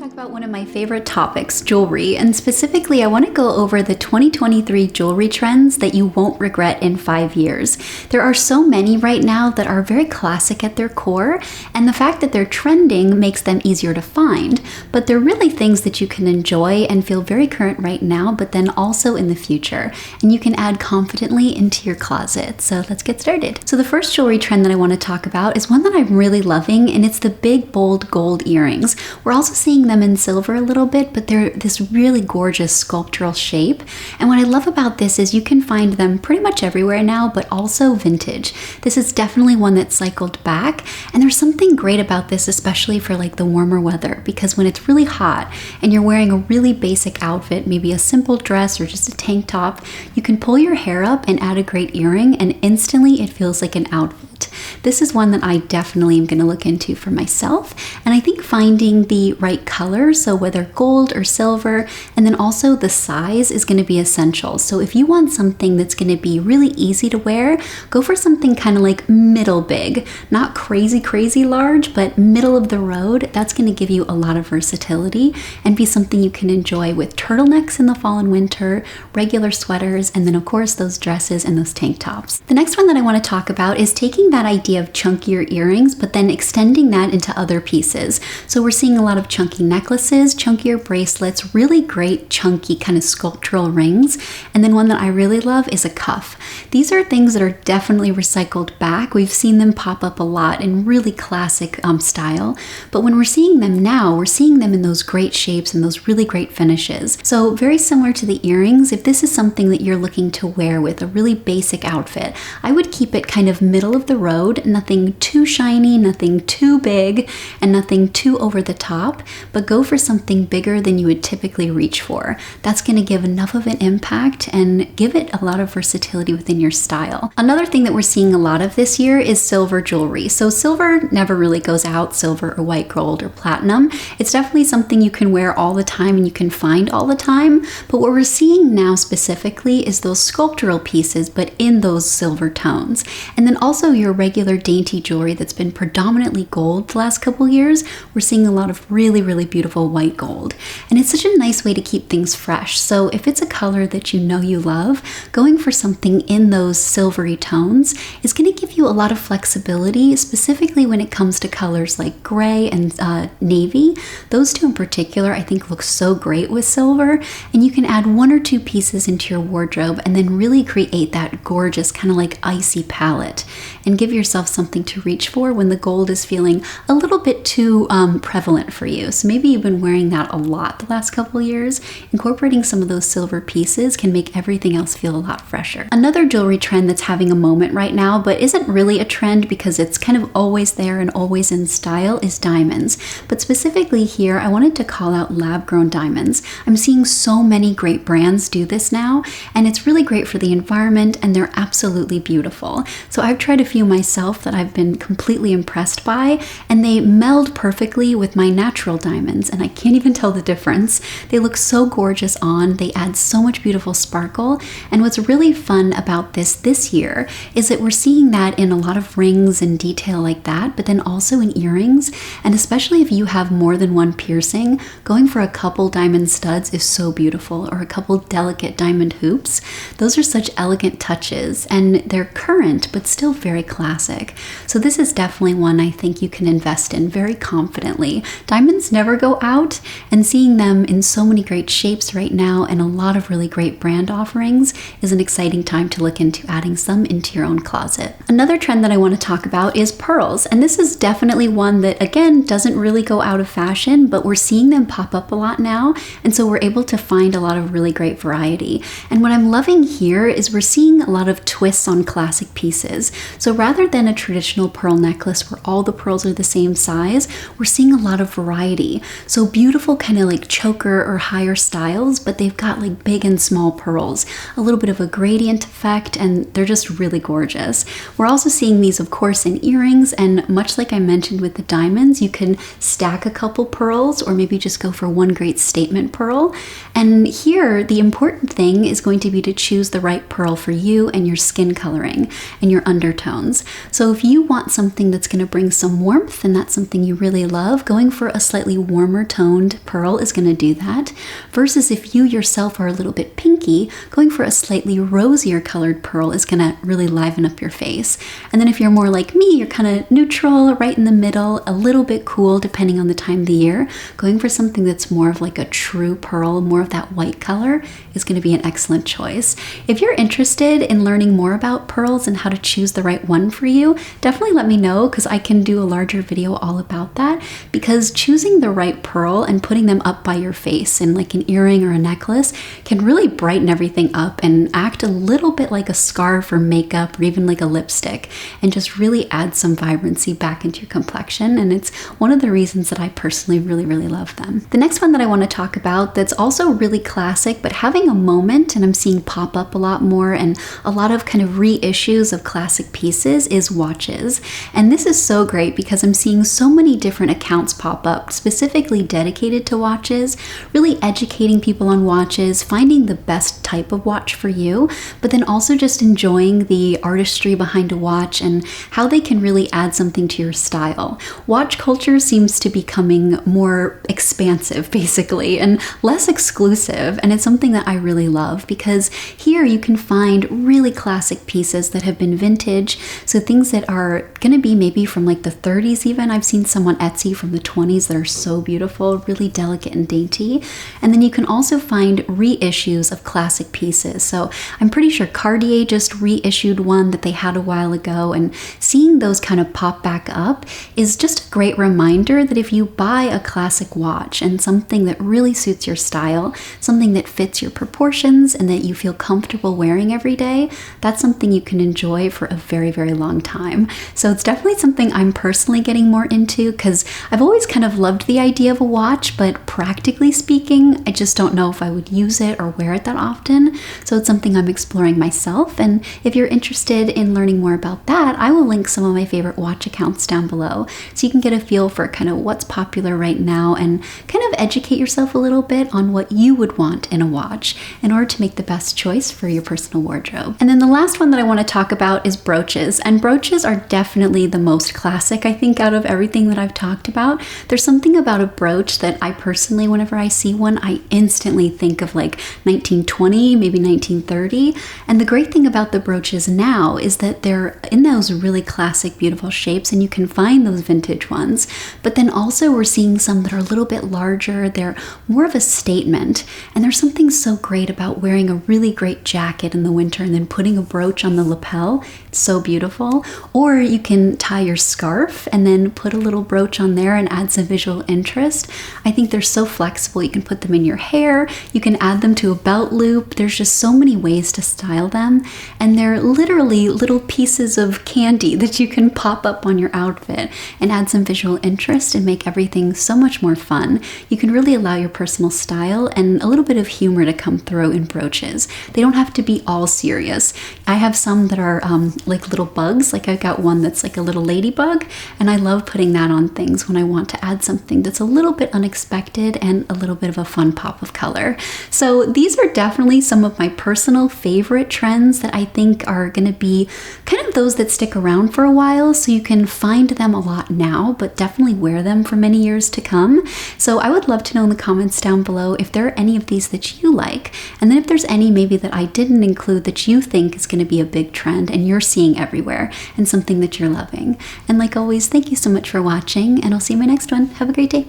talk about one of my favorite topics, jewelry, and specifically I want to go over the 2023 jewelry trends that you won't regret in 5 years. There are so many right now that are very classic at their core, and the fact that they're trending makes them easier to find, but they're really things that you can enjoy and feel very current right now, but then also in the future, and you can add confidently into your closet. So let's get started. So the first jewelry trend that I want to talk about is one that I'm really loving, and it's the big, bold gold earrings. We're also seeing them in silver a little bit, but they're this really gorgeous sculptural shape. And what I love about this is you can find them pretty much everywhere now, but also vintage. This is definitely one that's cycled back, and there's something great about this, especially for like the warmer weather, because when it's really hot and you're wearing a really basic outfit, maybe a simple dress or just a tank top, you can pull your hair up and add a great earring, and instantly it feels like an outfit. This is one that I definitely am going to look into for myself, and I think finding the right color, so whether gold or silver, and then also the size is going to be essential. So if you want something that's going to be really easy to wear, go for something kind of like middle big, not crazy large, but middle of the road. That's going to give you a lot of versatility and be something you can enjoy with turtlenecks in the fall and winter, regular sweaters, and then of course those dresses and those tank tops. The next one that I want to talk about is taking that idea of chunkier earrings, but then extending that into other pieces. So we're seeing a lot of chunky necklaces, chunkier bracelets, really great chunky kind of sculptural rings. And then one that I really love is a cuff. These are things that are definitely recycled back. We've seen them pop up a lot in really classic style. But when we're seeing them now, we're seeing them in those great shapes and those really great finishes. So very similar to the earrings, if this is something that you're looking to wear with a really basic outfit, I would keep it kind of middle of the road, nothing too shiny, nothing too big, and nothing too over the top, but go for something bigger than you would typically reach for. That's going to give enough of an impact and give it a lot of versatility within your style. Another thing that we're seeing a lot of this year is silver jewelry. So silver never really goes out, silver or white gold or platinum. It's definitely something you can wear all the time and you can find all the time, but what we're seeing now specifically is those sculptural pieces, but in those silver tones. And then also your regular dainty jewelry that's been predominantly gold the last couple years, we're seeing a lot of really beautiful white gold. And it's such a nice way to keep things fresh. So if it's a color that you know you love, going for something in those silvery tones is going to give you a lot of flexibility, specifically when it comes to colors like gray and navy. Those two in particular I think look so great with silver, and you can add one or two pieces into your wardrobe and then really create that gorgeous kind of like icy palette and give yourself something to reach for when the gold is feeling a little bit too prevalent for you. So maybe you've been wearing that a lot the last couple years. Incorporating some of those silver pieces can make everything else feel a lot fresher. Another jewelry trend that's having a moment right now, but isn't really a trend because it's kind of always there and always in style, is diamonds. But specifically here, I wanted to call out lab-grown diamonds. I'm seeing so many great brands do this now, and it's really great for the environment, and they're absolutely beautiful. So I've tried a few myself that I've been completely impressed by, and they meld perfectly with my natural diamonds, and I can't even tell the difference. They look so gorgeous on, they add so much beautiful sparkle, and what's really fun about this year is that we're seeing that in a lot of rings and detail like that, but then also in earrings, and especially if you have more than one piercing, going for a couple diamond studs is so beautiful, or a couple delicate diamond hoops. Those are such elegant touches, and they're current, but still very classic. So this is definitely one I think you can invest in very confidently. Diamonds never go out, and seeing them in so many great shapes right now and a lot of really great brand offerings is an exciting time to look into adding some into your own closet. Another trend that I want to talk about is pearls, and this is definitely one that again doesn't really go out of fashion, but we're seeing them pop up a lot now, and so we're able to find a lot of really great variety. And what I'm loving here is we're seeing a lot of twists on classic pieces. So rather than a traditional pearl necklace where all the pearls are the same size, we're seeing a lot of variety. So beautiful kind of like choker or higher styles, but they've got like big and small pearls, a little bit of a gradient effect, and they're just really gorgeous. We're also seeing these of course in earrings, and much like I mentioned with the diamonds, you can stack a couple pearls or maybe just go for one great statement pearl. And here the important thing is going to be to choose the right pearl for you and your skin coloring and your undertones. So if you want something that's going to bring some warmth and that's something you really love, going for a slightly warmer toned pearl is going to do that, versus if you yourself are a little bit pinky, going for a slightly rosier colored pearl is going to really liven up your face. And then if you're more like me, you're kind of neutral, right in the middle, a little bit cool depending on the time of the year, going for something that's more of like a true pearl, more of that white color, is going to be an excellent choice. If you're interested in learning more about pearls and how to choose the right one for you, definitely let me know, because I can do a larger video all about that, because choosing the right pearl and putting them up by your face in like an earring or a necklace can really brighten everything up and act a little bit like a scarf or makeup or even like a lipstick, and just really add some vibrancy back into your complexion. And it's one of the reasons that I personally really love them. The next one that I want to talk about that's also really classic but having a moment, and I'm seeing pop up a lot more, and a lot of kind of reissues of classic pieces, is watches. And this is so great because I'm seeing so many different accounts pop up specifically dedicated to watches, really educating people on watches, finding the best type of watch for you, but then also just enjoying the artistry behind a watch and how they can really add something to your style. Watch culture seems to be becoming more expansive basically and less exclusive, and it's something that I really love, because here you can find really classic pieces that have been vintage, so things that are going to be maybe from like the 30s even. I've seen some on Etsy from the 20s that are so beautiful, really delicate and dainty. And then you can also find reissues of classic pieces. So I'm pretty sure Cartier just reissued one that they had a while ago, and seeing those kind of pop back up is just a great reminder that if you buy a classic watch and something that really suits your style, something that fits your proportions and that you feel comfortable wearing every day, that's something you can enjoy for a very long time. So it's definitely something I'm personally getting more into, because I've always kind of loved the idea of a watch, but practically speaking, I just don't know if I would use it or wear it that often. So it's something I'm exploring myself, and if you're interested in learning more about that, I will link some of my favorite watch accounts down below so you can get a feel for kind of what's popular right now and kind of educate yourself a little bit on what you would want in a watch in order to make the best choice for your personal wardrobe. And then the last one that I want to talk about is brooches, and brooches are definitely the most classic, I think, out of everything that I've talked about. There's something about a brooch that I personally, whenever I see one, I instantly think of like 1920, maybe 1930. And the great thing about the brooches now is that they're in those really classic, beautiful shapes, and you can find those vintage ones. But then also we're seeing some that are a little bit larger. They're more of a statement. And there's something so great about wearing a really great jacket in the winter and then putting a brooch on the lapel. It's so beautiful. Or you can tie your scarf and then put a little brooch on there and add some visual interest. I think they're so flexible. You can put them in your hair. You can add them to a belt loop. There's just so many ways to style them. And they're literally little pieces of candy that you can pop up on your outfit and add some visual interest and make everything so much more fun. You can really allow your personal style and a little bit of humor to come through in brooches. They don't have to be all serious. I have some that are like little bugs. Like I've got one that's like a little ladybug, and I love putting that on things when I want to add something that's a little bit unexpected and a little bit of a fun pop of color. So these are definitely some of my personal favorite trends that I think are going to be kind of those that stick around for a while, so you can find them a lot now, but definitely wear them for many years to come. So I would love to know in the comments down below if there are any of these that you like, and then if there's any maybe that I didn't include that you think is going to be a big trend and you're seeing everywhere and something that you're loving. And like always, thank you so much for watching, and I'll see you in my next one. Have a great day.